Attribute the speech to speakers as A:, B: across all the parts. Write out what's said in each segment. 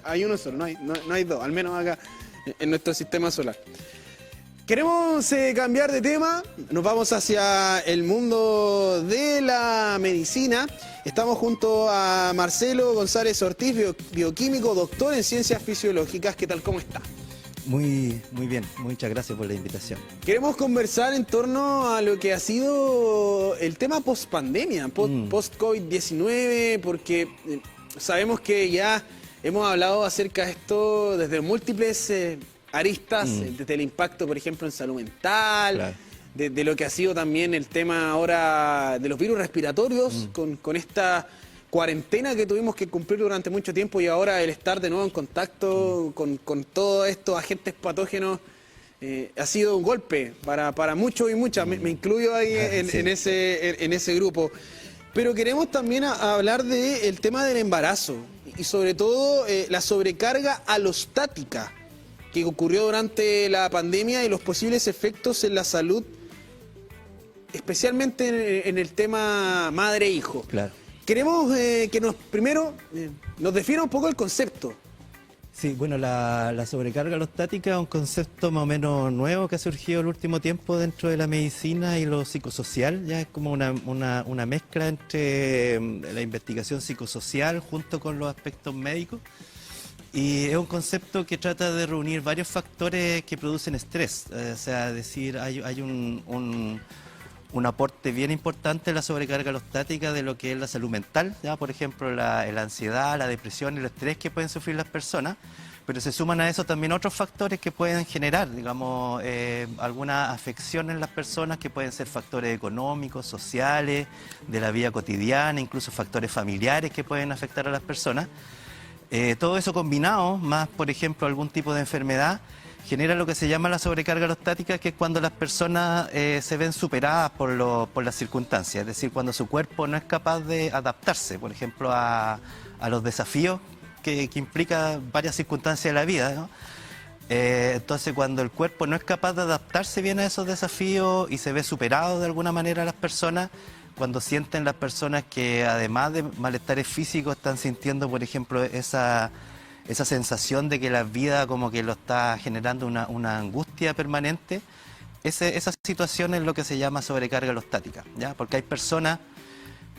A: Hay uno solo, no hay dos, al menos acá en nuestro sistema solar. Queremos cambiar de tema, nos vamos hacia el mundo de la medicina. Estamos junto a Marcelo González Ortiz, bioquímico, doctor en ciencias fisiológicas. ¿Qué tal? ¿Cómo está?
B: Muy bien, muchas gracias por la invitación.
A: Queremos conversar en torno a lo que ha sido el tema post-pandemia, post-COVID-19, porque sabemos que ya hemos hablado acerca de esto desde múltiples aristas, desde el impacto, por ejemplo, en salud mental,
B: Claro.
A: de lo que ha sido también el tema ahora de los virus respiratorios, con esta cuarentena que tuvimos que cumplir durante mucho tiempo y ahora el estar de nuevo en contacto con todos estos agentes patógenos ha sido un golpe para muchos y muchas. Me incluyo ahí
B: Sí.
A: en ese grupo. Pero queremos también hablar del tema del embarazo y sobre todo la sobrecarga alostática que ocurrió durante la pandemia y los posibles efectos en la salud, especialmente en el tema madre-hijo.
B: Claro.
A: Queremos que primero nos defina un poco el concepto.
B: Sí, bueno, la sobrecarga alostática es un concepto más o menos nuevo que ha surgido el último tiempo dentro de la medicina y lo psicosocial. Ya es como una mezcla entre la investigación psicosocial junto con los aspectos médicos. Y es un concepto que trata de reunir varios factores que producen estrés. O sea, es decir, hay un aporte bien importante en la sobrecarga alostática de lo que es la salud mental, ¿ya? Por ejemplo, la ansiedad, la depresión y el estrés que pueden sufrir las personas, pero se suman a eso también otros factores que pueden generar, digamos, alguna afección en las personas que pueden ser factores económicos, sociales, de la vida cotidiana, incluso factores familiares que pueden afectar a las personas. Todo eso combinado, más por ejemplo algún tipo de enfermedad, genera lo que se llama la sobrecarga alostática, que es cuando las personas se ven superadas por las circunstancias, es decir, cuando su cuerpo no es capaz de adaptarse, por ejemplo, a los desafíos que implica varias circunstancias de la vida, ¿no? Entonces, cuando el cuerpo no es capaz de adaptarse bien a esos desafíos y se ve superado de alguna manera a las personas, cuando sienten las personas que además de malestares físicos están sintiendo, por ejemplo, esa sensación de que la vida como que lo está generando una angustia permanente, esa situación es lo que se llama sobrecarga alostática, ¿ya? Porque hay personas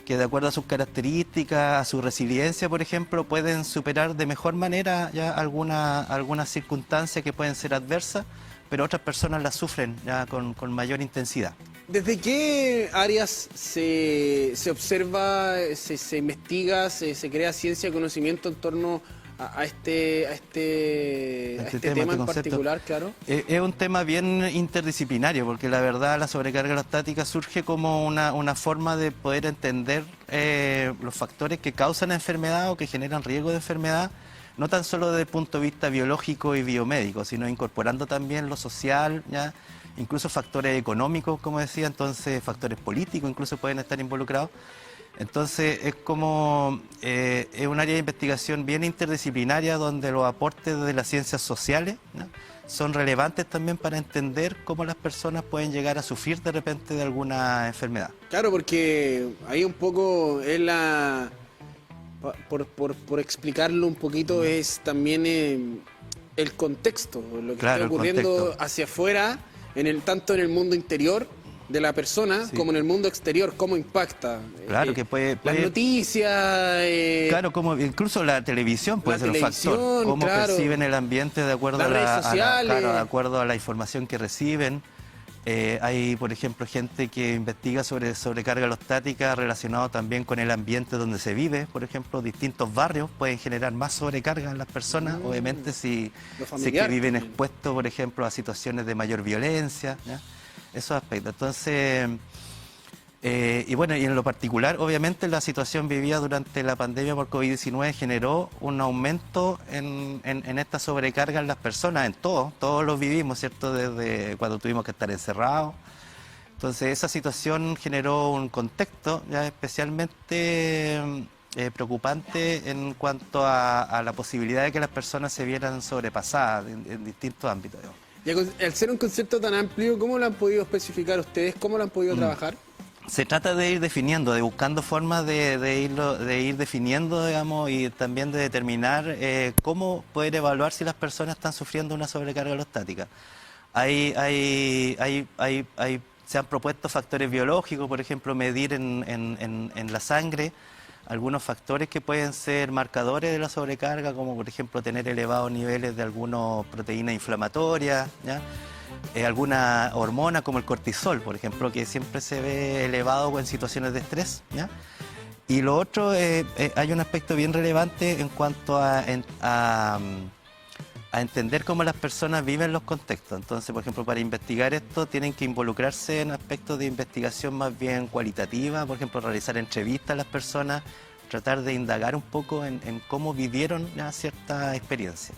B: que de acuerdo a sus características, a su resiliencia, por ejemplo, pueden superar de mejor manera ya algunas circunstancias que pueden ser adversas, pero otras personas las sufren ya con mayor intensidad.
A: ¿Desde qué áreas se observa, se investiga, se crea ciencia y conocimiento en torno a este tema en particular, claro?
B: Es un tema bien interdisciplinario, porque la verdad la sobrecarga alostática surge como una forma de poder entender los factores que causan la enfermedad o que generan riesgo de enfermedad, no tan solo desde el punto de vista biológico y biomédico, sino incorporando también lo social, ¿ya? Incluso factores económicos, como decía, entonces factores políticos incluso pueden estar involucrados. Entonces es como es un área de investigación bien interdisciplinaria donde los aportes de las ciencias sociales, ¿no?, son relevantes también para entender cómo las personas pueden llegar a sufrir de repente de alguna enfermedad.
A: Claro, porque ahí un poco es por explicarlo un poquito, es también el contexto, lo que
B: Claro,
A: está
B: el
A: ocurriendo
B: contexto.
A: hacia afuera, tanto en el mundo interior de la persona,
B: Sí.
A: como en el mundo exterior, cómo impacta.
B: Claro que puede
A: Las noticias,
B: claro, como incluso la televisión puede ser un factor.
A: televisión,
B: Cómo
A: claro,
B: perciben el ambiente de acuerdo
A: las redes sociales.
B: claro, de acuerdo a la información que reciben. Hay, por ejemplo, gente que investiga sobre sobrecarga alostática relacionado también con el ambiente donde se vive. Por ejemplo, distintos barrios pueden generar más sobrecarga en las personas, obviamente si
A: Lo
B: que
A: familiar
B: viven
A: también.
B: expuestos, por ejemplo, a situaciones de mayor violencia, ¿ya? Esos aspectos. Entonces, y bueno, y en lo particular, obviamente la situación vivida durante la pandemia por COVID-19 generó un aumento en esta sobrecarga en las personas, en todos los vivimos, ¿cierto? Desde cuando tuvimos que estar encerrados. Entonces esa situación generó un contexto ya especialmente preocupante en cuanto a la posibilidad de que las personas se vieran sobrepasadas en distintos ámbitos, digamos.
A: Y al ser un concepto tan amplio, ¿cómo lo han podido especificar ustedes? ¿Cómo lo han podido trabajar?
B: Se trata de ir definiendo, de buscando formas de ir definiendo, digamos, y también de determinar cómo poder evaluar si las personas están sufriendo una sobrecarga alostática. Se han propuesto factores biológicos, por ejemplo, medir en la sangre algunos factores que pueden ser marcadores de la sobrecarga, como por ejemplo tener elevados niveles de alguna proteína inflamatoria, ¿ya? Alguna hormona como el cortisol, por ejemplo, que siempre se ve elevado en situaciones de estrés, ¿ya? Y lo otro, hay un aspecto bien relevante en cuanto a entender cómo las personas viven los contextos. Entonces, por ejemplo, para investigar esto tienen que involucrarse en aspectos de investigación más bien cualitativa, por ejemplo, realizar entrevistas a las personas, tratar de indagar un poco en cómo vivieron una cierta experiencia.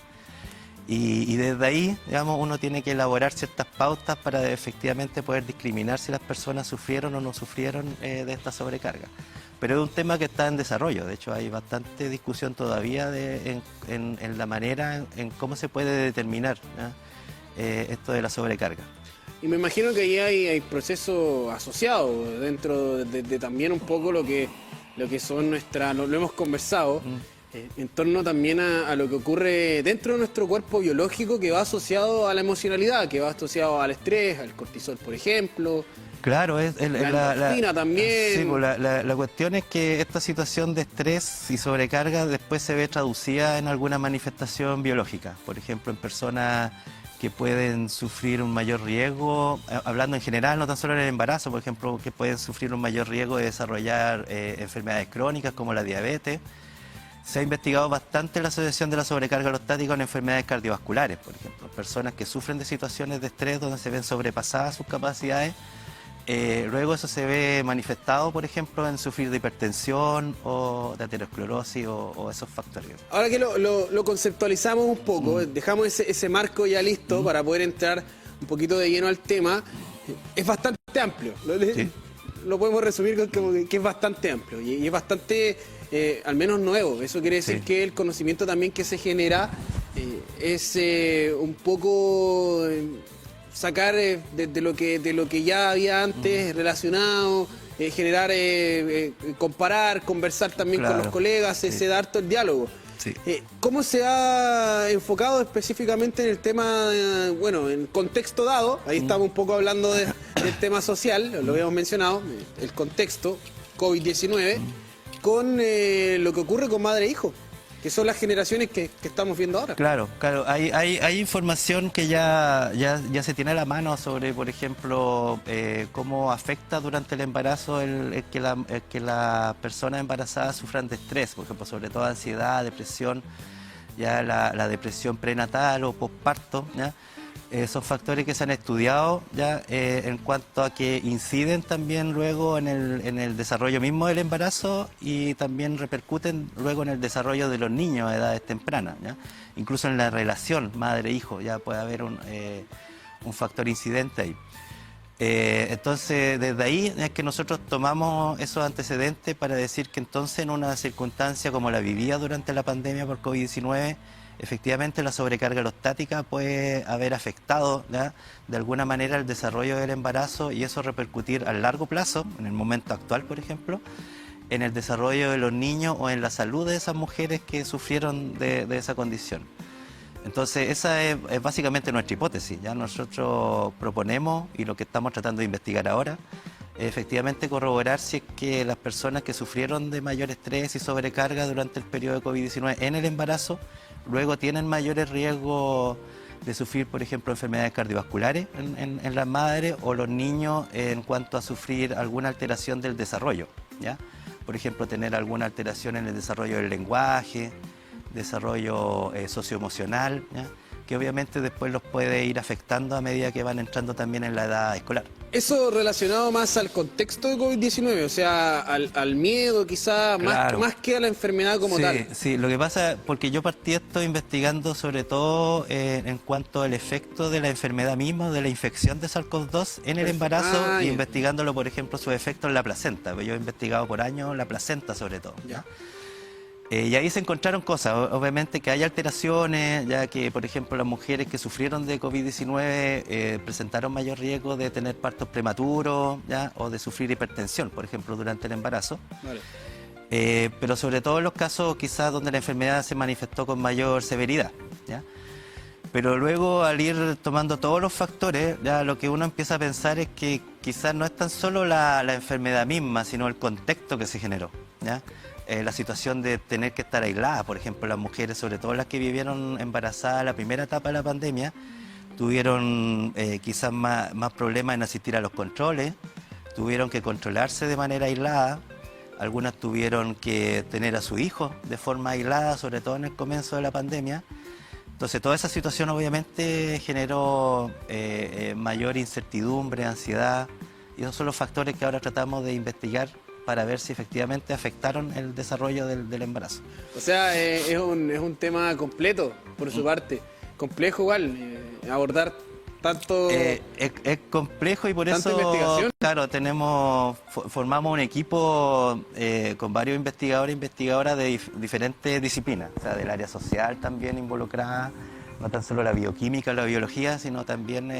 B: Y desde ahí, digamos, uno tiene que elaborar ciertas pautas para efectivamente poder discriminar si las personas sufrieron o no sufrieron de esta sobrecarga. Pero es un tema que está en desarrollo. De hecho, hay bastante discusión todavía en la manera en cómo se puede determinar, ¿no? Esto de la sobrecarga.
A: Y me imagino que ahí hay procesos asociados dentro de también un poco lo que son lo hemos conversado. En torno también a lo que ocurre dentro de nuestro cuerpo biológico, que va asociado a la emocionalidad, que va asociado al estrés, al cortisol, por ejemplo.
B: Claro,
A: la endorfina también.
B: Sí, pues la cuestión es que esta situación de estrés y sobrecarga después se ve traducida en alguna manifestación biológica. Por ejemplo, en personas que pueden sufrir un mayor riesgo, hablando en general, no tan solo en el embarazo, por ejemplo, que pueden sufrir un mayor riesgo de desarrollar enfermedades crónicas como la diabetes. Se ha investigado bastante la asociación de la sobrecarga alostática con enfermedades cardiovasculares, por ejemplo. Personas que sufren de situaciones de estrés donde se ven sobrepasadas sus capacidades, luego eso se ve manifestado, por ejemplo, en sufrir de hipertensión o de aterosclerosis o esos factores.
A: Ahora que lo conceptualizamos un poco, dejamos ese marco ya listo para poder entrar un poquito de lleno al tema, es bastante amplio.
B: Sí.
A: Lo podemos resumir como que es bastante amplio y es bastante... al menos nuevo. Eso quiere decir que el conocimiento también que se genera es un poco sacar de lo que ya había antes relacionado, generar, comparar, conversar también con los colegas, se da harto el diálogo.
B: Sí.
A: ¿Cómo se ha enfocado específicamente en el tema, bueno, en contexto dado? Ahí estamos un poco hablando del tema social, lo habíamos mencionado, el contexto, COVID-19. Con lo que ocurre con madre e hijo, que son las generaciones que estamos viendo ahora.
B: Claro, hay información que ya se tiene a la mano sobre, por ejemplo, cómo afecta durante el embarazo el que las personas embarazadas sufran de estrés, por ejemplo, sobre todo ansiedad, depresión, ya la depresión prenatal o posparto, ¿ya? Son factores que se han estudiado ya en cuanto a que inciden también luego en el desarrollo mismo del embarazo y también repercuten luego en el desarrollo de los niños a edades tempranas, ¿ya? Incluso en la relación madre-hijo ya puede haber un factor incidente ahí. Entonces, desde ahí es que nosotros tomamos esos antecedentes para decir que entonces en una circunstancia como la vivía durante la pandemia por COVID-19, efectivamente la sobrecarga alostática puede haber afectado, ¿ya?, de alguna manera el desarrollo del embarazo y eso repercutir a largo plazo, en el momento actual por ejemplo, en el desarrollo de los niños o en la salud de esas mujeres que sufrieron de esa condición. Entonces esa es básicamente nuestra hipótesis. Ya nosotros proponemos, y lo que estamos tratando de investigar ahora, efectivamente corroborar si es que las personas que sufrieron de mayor estrés y sobrecarga durante el periodo de COVID-19 en el embarazo, luego tienen mayores riesgos de sufrir, por ejemplo, enfermedades cardiovasculares en las madres o los niños en cuanto a sufrir alguna alteración del desarrollo, ¿ya? Por ejemplo, tener alguna alteración en el desarrollo del lenguaje, desarrollo socioemocional, ¿ya?, que obviamente después los puede ir afectando a medida que van entrando también en la edad escolar.
A: Eso relacionado más al contexto de COVID-19, o sea, al miedo quizá, claro, más que a la enfermedad como tal.
B: Sí, lo que pasa, porque yo partí esto investigando sobre todo en cuanto al efecto de la enfermedad misma, de la infección de SARS-CoV-2 en el embarazo, y investigándolo, por ejemplo, su efecto en la placenta. Yo he investigado por años la placenta sobre todo, ¿ya? Y ahí se encontraron cosas, obviamente que hay alteraciones, ya que, por ejemplo, las mujeres que sufrieron de COVID-19 presentaron mayor riesgo de tener partos prematuros, ¿ya? O de sufrir hipertensión, por ejemplo, durante el embarazo.
A: Vale.
B: Pero sobre todo en los casos quizás donde la enfermedad se manifestó con mayor severidad, ¿ya? Pero luego, al ir tomando todos los factores, ya lo que uno empieza a pensar es que quizás no es tan solo la enfermedad misma, sino el contexto que se generó, ¿ya? La situación de tener que estar aisladas, por ejemplo, las mujeres, sobre todo las que vivieron embarazadas la primera etapa de la pandemia, tuvieron quizás más problemas en asistir a los controles, tuvieron que controlarse de manera aislada, algunas tuvieron que tener a su hijo de forma aislada, sobre todo en el comienzo de la pandemia. Entonces, toda esa situación obviamente generó mayor incertidumbre, ansiedad, y esos son los factores que ahora tratamos de investigar para ver si efectivamente afectaron el desarrollo del embarazo.
A: O sea, es un tema completo, por su parte. Complejo igual, abordar tanto...
B: Es complejo y por
A: ¿tanta
B: eso,
A: investigación?
B: claro, formamos un equipo con varios investigadores e investigadoras de diferentes disciplinas, o sea, del área social también involucrada, no tan solo la bioquímica o la biología, sino también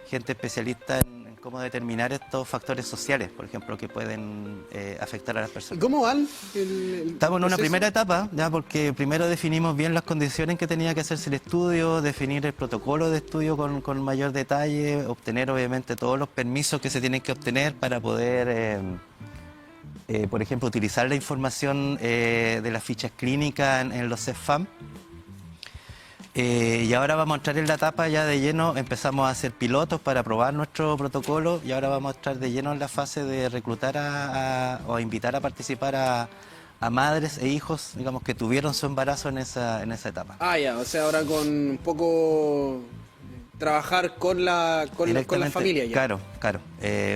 B: gente especialista en cómo determinar estos factores sociales, por ejemplo, que pueden afectar a las
A: ¿Y
B: personas.
A: cómo van?
B: Estamos en una primera etapa, ya, porque primero definimos bien las condiciones en que tenía que hacerse el estudio, definir el protocolo de estudio con mayor detalle, obtener obviamente todos los permisos que se tienen que obtener para poder, por ejemplo, utilizar la información de las fichas clínicas en los CEFAM. Y ahora vamos a entrar en la etapa ya de lleno, empezamos a hacer pilotos para probar nuestro protocolo y ahora vamos a estar de lleno en la fase de reclutar o invitar a participar a madres e hijos, digamos, que tuvieron su embarazo en esa etapa.
A: Ah, ya, o sea, ahora con un poco trabajar con la familia ya.
B: Claro,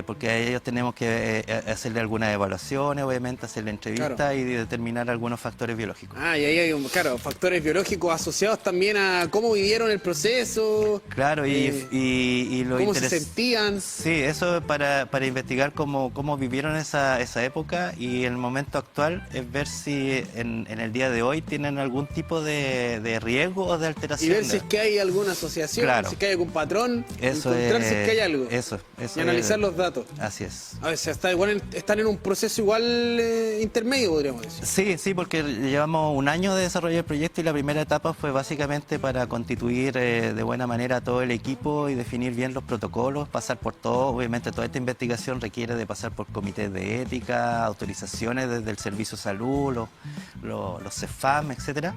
B: porque a ellos tenemos que hacerle algunas evaluaciones, obviamente, hacerle entrevistas
A: Claro.
B: y determinar algunos factores biológicos.
A: Ah, y ahí hay, claro, factores biológicos asociados también a cómo vivieron el proceso.
B: Claro, y lo
A: cómo se
B: interes-
A: sentían.
B: Sí, eso es para investigar cómo vivieron esa época, y el momento actual es ver si en el día de hoy tienen algún tipo de riesgo o de
A: Y
B: alteración.
A: ver si es que hay alguna asociación,
B: Claro.
A: si es que hay algún patrón,
B: Eso
A: encontrar si es que hay algo.
B: Eso
A: Y analizar
B: es-
A: los datos.
B: Así es.
A: A ver, o sea, están en un proceso igual intermedio, podríamos decir.
B: Sí, porque llevamos un año de desarrollo del proyecto y la primera etapa fue básicamente para constituir de buena manera todo el equipo y definir bien los protocolos, pasar por todo. Obviamente toda esta investigación requiere de pasar por comités de ética, autorizaciones desde el Servicio de Salud, los CEFAM, etcétera.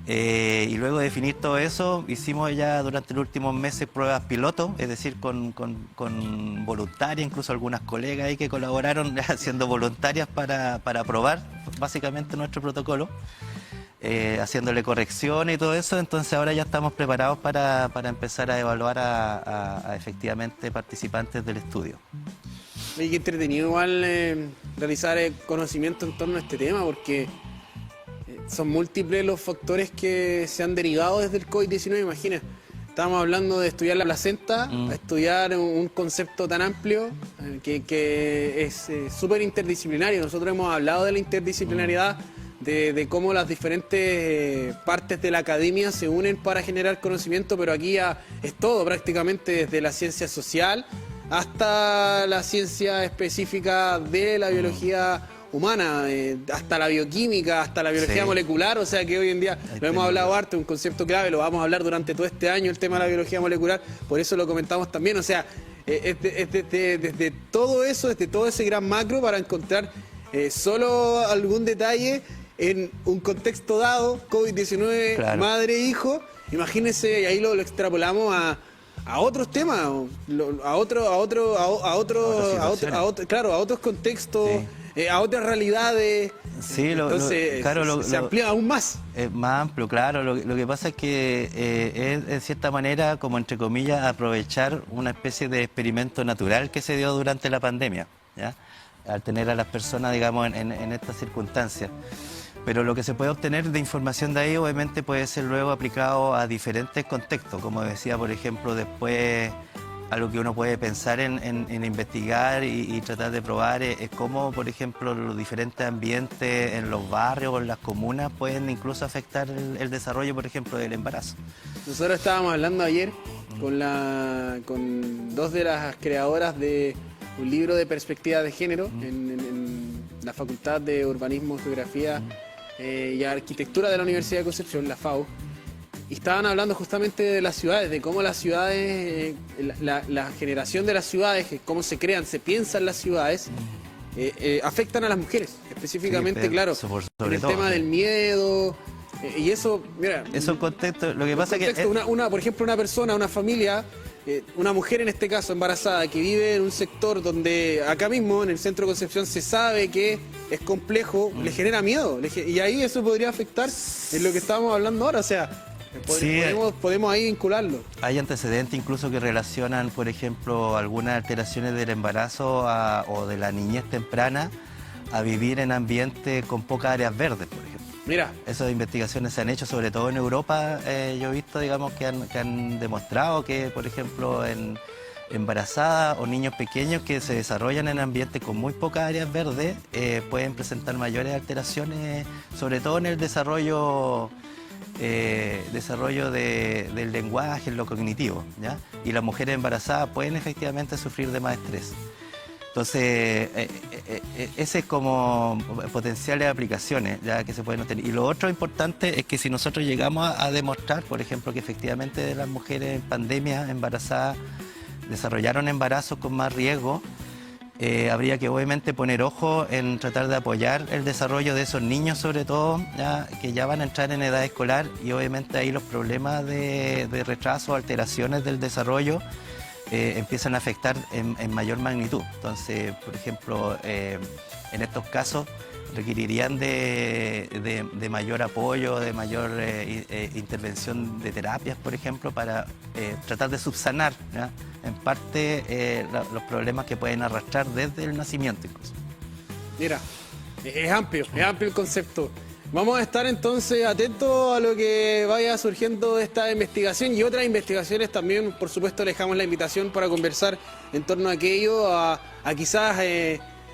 B: Y luego de definir todo eso, hicimos ya durante los últimos meses pruebas piloto, es decir, con voluntarias, incluso algunas colegas ahí que colaboraron siendo voluntarias para probar básicamente nuestro protocolo, haciéndole correcciones y todo eso. Entonces ahora ya estamos preparados para empezar a evaluar a efectivamente participantes del estudio.
A: Oye, qué entretenido igual realizar conocimiento en torno a este tema, porque son múltiples los factores que se han derivado desde el COVID-19, imagina. Estábamos hablando de estudiar la placenta, a estudiar un concepto tan amplio que es súper interdisciplinario. Nosotros hemos hablado de la interdisciplinariedad, de cómo las diferentes partes de la academia se unen para generar conocimiento, pero aquí ya es todo prácticamente, desde la ciencia social hasta la ciencia específica de la biología humana, hasta la bioquímica, hasta la biología
B: Sí.
A: molecular, o sea que hoy en día lo hemos hablado harto, un concepto clave, lo vamos a hablar durante todo este año, el tema de la biología molecular, por eso lo comentamos también, o sea, desde todo eso, desde todo ese gran macro, para encontrar solo algún detalle en un contexto dado, COVID-19,
B: Claro.
A: madre, hijo, imagínense, y ahí lo extrapolamos a otros temas, a otros contextos, a otras realidades.
B: Sí,
A: Entonces se amplía aún más.
B: Es más amplio, claro. Lo que pasa es que es, en cierta manera, como entre comillas, aprovechar una especie de experimento natural que se dio durante la pandemia, ¿ya? Al tener a las personas, digamos, en estas circunstancias. Pero lo que se puede obtener de información de ahí, obviamente, puede ser luego aplicado a diferentes contextos. Como decía, por ejemplo, después algo que uno puede pensar en investigar y tratar de probar es cómo, por ejemplo, los diferentes ambientes en los barrios o en las comunas pueden incluso afectar el desarrollo, por ejemplo, del embarazo.
A: Nosotros estábamos hablando ayer con dos de las creadoras de un libro de perspectiva de género en la Facultad de Urbanismo, Geografía y Arquitectura de la Universidad de Concepción, la FAU. Y estaban hablando justamente de las ciudades, de cómo las ciudades, la generación de las ciudades, cómo se crean, se piensan las ciudades, afectan a las mujeres, específicamente, sí, claro, sobre el todo, tema del miedo, y eso, mira...
B: Eso en contexto, lo que pasa es que...
A: Por ejemplo, una persona, una familia, una mujer en este caso embarazada, que vive en un sector donde acá mismo, en el centro de Concepción, se sabe que es complejo, le genera miedo, y ahí eso podría afectar en lo que estábamos hablando ahora, o sea...
B: Sí,
A: podemos ahí vincularlo.
B: Hay antecedentes incluso que relacionan, por ejemplo, algunas alteraciones del embarazo o de la niñez temprana a vivir en ambientes con pocas áreas verdes, por ejemplo.
A: Mira.
B: Esas investigaciones se han hecho, sobre todo en Europa. Yo he visto, digamos, que han demostrado que, por ejemplo, en embarazadas o niños pequeños que se desarrollan en ambientes con muy pocas áreas verdes pueden presentar mayores alteraciones, sobre todo en el desarrollo del lenguaje, en lo cognitivo, ¿ya? Y las mujeres embarazadas pueden efectivamente sufrir de más estrés. Entonces, ese es como potenciales aplicaciones ya que se pueden obtener. Y lo otro importante es que si nosotros llegamos a demostrar, por ejemplo, que efectivamente las mujeres en pandemia embarazadas desarrollaron embarazos con más riesgo, habría que obviamente poner ojo en tratar de apoyar el desarrollo de esos niños, sobre todo, ya, que ya van a entrar en edad escolar, y obviamente ahí los problemas de retraso o alteraciones del desarrollo empiezan a afectar en mayor magnitud. Entonces, por ejemplo, en estos casos requerirían de mayor apoyo, de mayor intervención de terapias, por ejemplo, para tratar de subsanar, ¿ya?, en parte los problemas que pueden arrastrar desde el nacimiento incluso.
A: Mira, es amplio el concepto. Vamos a estar entonces atentos a lo que vaya surgiendo de esta investigación y otras investigaciones también. Por supuesto, le dejamos la invitación para conversar en torno a aquello, a quizás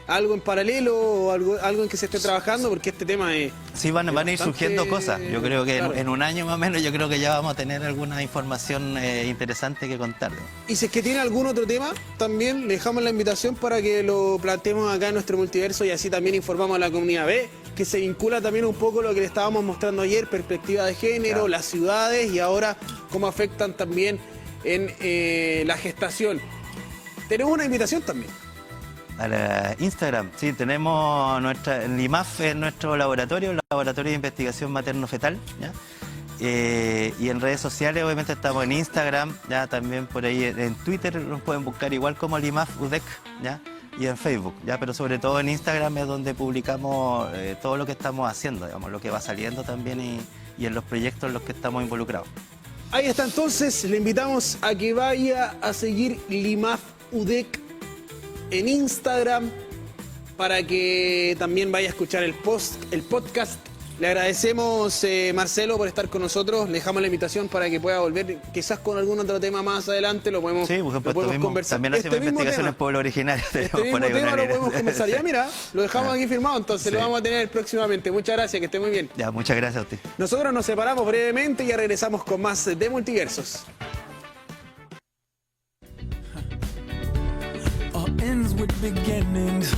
A: algo en paralelo o algo en que se esté trabajando, porque este tema es...
B: Sí, van a ir surgiendo cosas. Yo creo que claro, en un año más o menos, yo creo que ya vamos a tener alguna información interesante que contar.
A: Y si es que tiene algún otro tema, también le dejamos la invitación para que lo planteemos acá en nuestro multiverso y así también informamos a la comunidad B, que se vincula también un poco lo que le estábamos mostrando ayer, perspectiva de género, claro, las ciudades y ahora cómo afectan también en la gestación. Tenemos una invitación también.
B: A la Instagram, sí, tenemos en LIMAF, es nuestro laboratorio de investigación materno-fetal, ¿ya? Y en redes sociales, obviamente estamos en Instagram, ya también por ahí en Twitter nos pueden buscar igual como LIMAF UDEC, ¿ya? Y en Facebook, ya, pero sobre todo en Instagram es donde publicamos todo lo que estamos haciendo, digamos, lo que va saliendo también y en los proyectos en los que estamos involucrados.
A: Ahí está, entonces le invitamos a que vaya a seguir LIMAF UDEC en Instagram para que también vaya a escuchar el podcast. Le agradecemos, Marcelo, por estar con nosotros. Le dejamos la invitación para que pueda volver quizás con algún otro tema más adelante. Lo podemos,
B: sí, lo podemos conversar. También hacemos investigación en pueblo originario.
A: Este mismo tema lo podemos conversar. Ya mira, lo dejamos aquí firmado, entonces sí, lo vamos a tener próximamente. Muchas gracias, que esté muy bien.
B: Ya, muchas gracias a usted.
A: Nosotros nos separamos brevemente y ya regresamos con más de Multiversos.
C: Ends with beginnings.